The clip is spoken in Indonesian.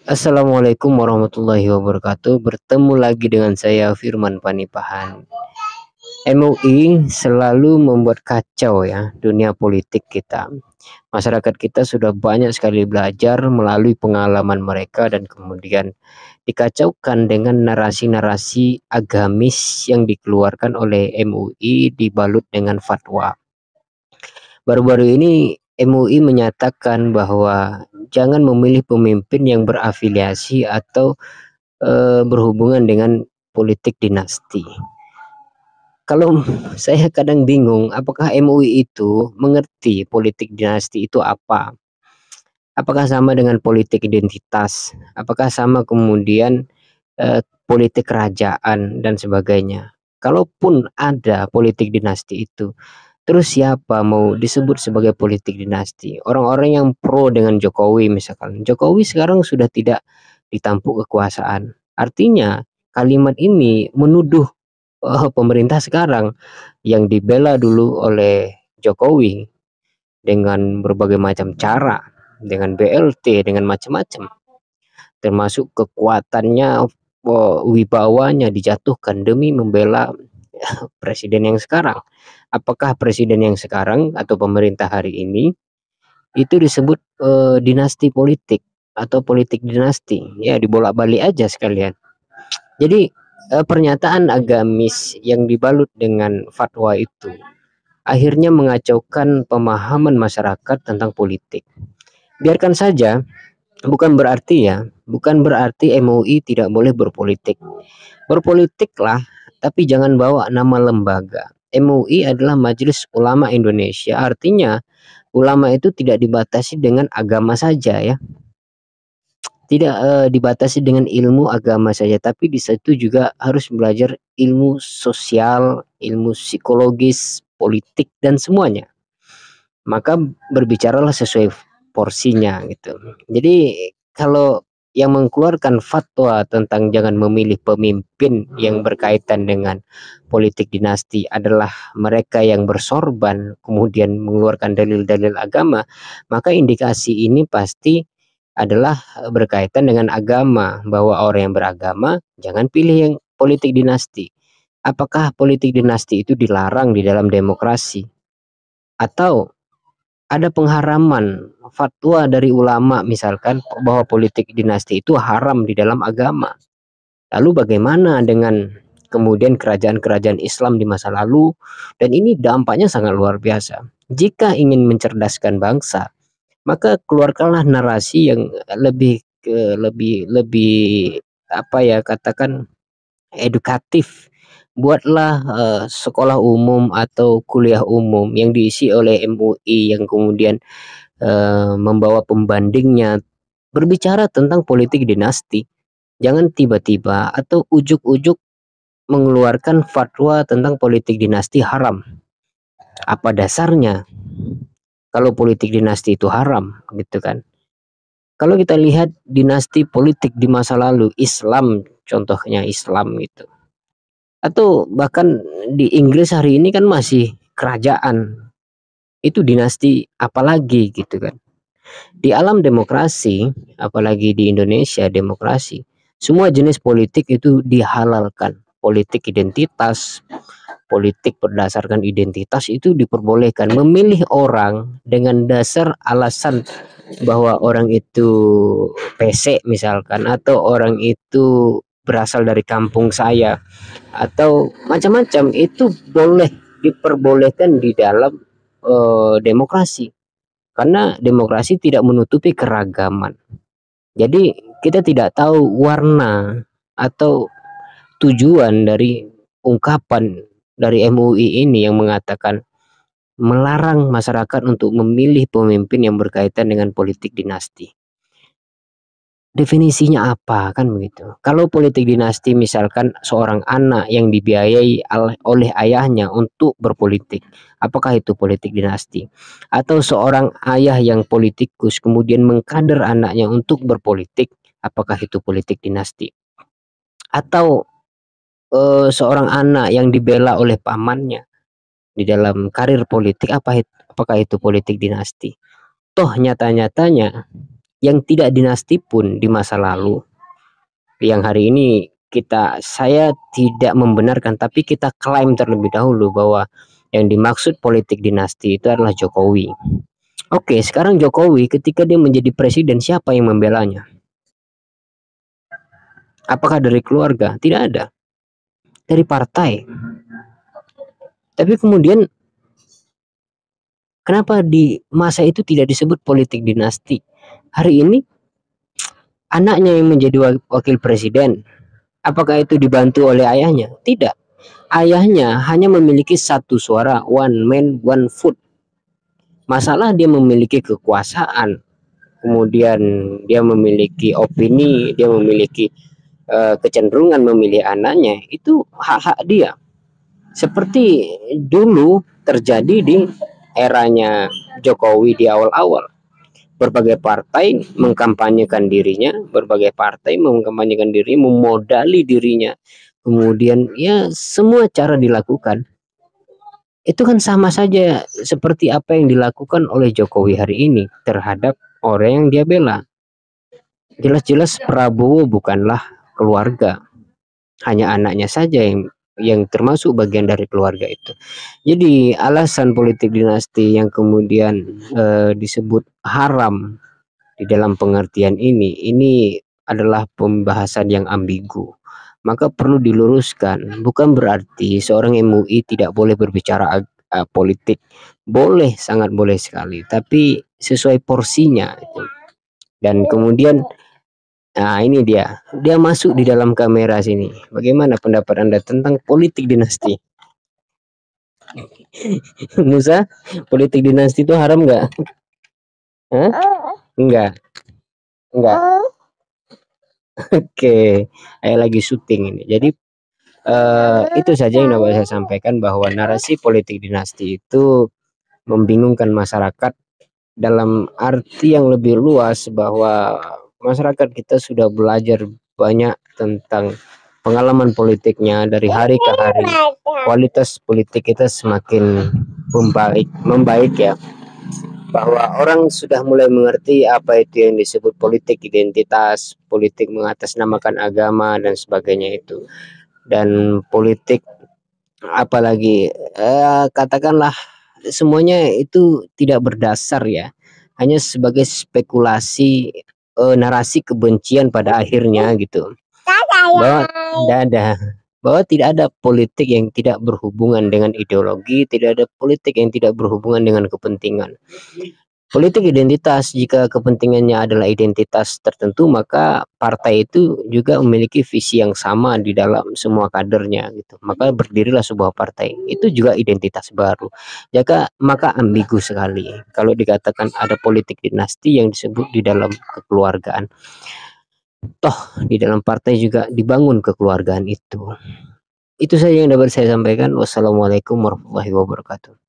Assalamualaikum warahmatullahi wabarakatuh. Bertemu lagi dengan saya Firman Panipahan. MUI selalu membuat kacau ya dunia politik kita. Masyarakat kita sudah banyak sekali belajar melalui pengalaman mereka dan kemudian dikacaukan dengan narasi-narasi agamis yang dikeluarkan oleh MUI dibalut dengan fatwa. Baru-baru ini MUI menyatakan bahwa jangan memilih pemimpin yang berafiliasi atau berhubungan dengan politik dinasti. Kalau saya kadang bingung, apakah MUI itu mengerti politik dinasti itu apa? Apakah sama dengan politik identitas? Apakah sama kemudian politik kerajaan dan sebagainya? Kalaupun ada politik dinasti itu, terus siapa mau disebut sebagai politik dinasti? Orang-orang yang pro dengan Jokowi misalkan. Jokowi sekarang sudah tidak ditampuk kekuasaan. Artinya kalimat ini menuduh pemerintah sekarang yang dibela dulu oleh Jokowi dengan berbagai macam cara, dengan BLT, dengan macam-macam, termasuk kekuatannya, wibawanya dijatuhkan demi membela presiden yang sekarang. Apakah presiden yang sekarang atau pemerintah hari ini itu disebut dinasti politik atau politik dinasti? Ya, dibolak-balik aja sekalian. Jadi pernyataan agamis yang dibalut dengan fatwa itu akhirnya mengacaukan pemahaman masyarakat tentang politik. Biarkan saja, bukan berarti MUI tidak boleh berpolitik. Berpolitiklah, tapi jangan bawa nama lembaga. MUI adalah Majelis Ulama Indonesia, artinya ulama itu tidak dibatasi dengan agama saja ya. Tidak dibatasi dengan ilmu agama saja, tapi di situ juga harus belajar ilmu sosial, ilmu psikologis, politik dan semuanya. Maka berbicaralah sesuai porsinya gitu. Jadi kalau yang mengeluarkan fatwa tentang jangan memilih pemimpin yang berkaitan dengan politik dinasti adalah mereka yang bersorban kemudian mengeluarkan dalil-dalil agama, maka indikasi ini pasti adalah berkaitan dengan agama, bahwa orang yang beragama jangan pilih yang politik dinasti. Apakah politik dinasti itu dilarang di dalam demokrasi? Atau ada pengharaman fatwa dari ulama misalkan bahwa politik dinasti itu haram di dalam agama. Lalu bagaimana dengan kemudian kerajaan-kerajaan Islam di masa lalu? Dan ini dampaknya sangat luar biasa. Jika ingin mencerdaskan bangsa, maka keluarkanlah narasi yang lebih apa ya, katakan edukatif. Buatlah sekolah umum atau kuliah umum yang diisi oleh MUI yang kemudian membawa pembandingnya berbicara tentang politik dinasti. Jangan tiba-tiba atau ujuk-ujuk mengeluarkan fatwa tentang politik dinasti haram. Apa dasarnya kalau politik dinasti itu haram gitu kan? Kalau kita lihat dinasti politik di masa lalu, Islam contohnya, Islam gitu. Atau bahkan di Inggris hari ini kan masih kerajaan. Itu dinasti apalagi gitu kan. Di alam demokrasi, apalagi di Indonesia demokrasi, semua jenis politik itu dihalalkan. Politik identitas, politik berdasarkan identitas itu diperbolehkan. Memilih orang dengan dasar alasan bahwa orang itu pesek misalkan, atau orang itu berasal dari kampung saya, atau macam-macam, itu boleh diperbolehkan di dalam demokrasi, karena demokrasi tidak menutupi keragaman. Jadi kita tidak tahu warna atau tujuan dari ungkapan dari MUI ini yang mengatakan melarang masyarakat untuk memilih pemimpin yang berkaitan dengan politik dinasti. Definisinya apa kan begitu? Kalau politik dinasti misalkan seorang anak yang dibiayai oleh ayahnya untuk berpolitik, apakah itu politik dinasti? Atau seorang ayah yang politikus kemudian mengkader anaknya untuk berpolitik, apakah itu politik dinasti? Atau seorang anak yang dibela oleh pamannya di dalam karir politik, apakah itu politik dinasti? Toh nyata-nyatanya yang tidak dinasti pun di masa lalu, yang hari ini saya tidak membenarkan, tapi kita klaim terlebih dahulu bahwa yang dimaksud politik dinasti itu adalah Jokowi. Oke, sekarang Jokowi ketika dia menjadi presiden, siapa yang membelanya? Apakah dari keluarga? Tidak ada. Dari partai. Tapi kemudian kenapa di masa itu tidak disebut politik dinasti? Hari ini anaknya yang menjadi wakil presiden. Apakah itu dibantu oleh ayahnya? Tidak. Ayahnya hanya memiliki satu suara, one man, one vote. Masalah dia memiliki kekuasaan, kemudian dia memiliki opini, dia memiliki kecenderungan memilih anaknya, itu hak-hak dia. Seperti dulu terjadi di eranya Jokowi di awal-awal. Berbagai partai mengkampanyekan dirinya, memodali dirinya, kemudian ya semua cara dilakukan. Itu kan sama saja seperti apa yang dilakukan oleh Jokowi hari ini terhadap orang yang dia bela. Jelas-jelas Prabowo bukanlah keluarga, hanya anaknya saja yang termasuk bagian dari keluarga itu. Jadi alasan politik dinasti yang kemudian disebut haram di dalam pengertian ini adalah pembahasan yang ambigu. Maka perlu diluruskan, bukan berarti seorang MUI tidak boleh berbicara politik. Boleh, sangat boleh sekali, tapi sesuai porsinya. Dan kemudian, nah ini dia masuk di dalam kamera sini. Bagaimana pendapat Anda tentang politik dinasti? Musa, politik dinasti itu haram nggak? Enggak. Oke, saya lagi syuting ini. Jadi itu saja yang dapat saya sampaikan, bahwa narasi politik dinasti itu membingungkan masyarakat dalam arti yang lebih luas, bahwa masyarakat kita sudah belajar banyak tentang pengalaman politiknya dari hari ke hari. Kualitas politik kita semakin membaik ya, bahwa orang sudah mulai mengerti apa itu yang disebut politik identitas, politik mengatasnamakan agama dan sebagainya itu. Dan politik apalagi katakanlah semuanya itu tidak berdasar ya, hanya sebagai spekulasi narasi kebencian pada akhirnya gitu, bahwa tidak ada politik yang tidak berhubungan dengan ideologi, tidak ada politik yang tidak berhubungan dengan kepentingan. Politik identitas, jika kepentingannya adalah identitas tertentu, maka partai itu juga memiliki visi yang sama di dalam semua kadernya gitu. Maka berdirilah sebuah partai. Itu juga identitas baru. Maka ambigu sekali kalau dikatakan ada politik dinasti yang disebut di dalam kekeluargaan. Toh di dalam partai juga dibangun kekeluargaan itu. Itu saja yang dapat saya sampaikan. Wassalamualaikum warahmatullahi wabarakatuh.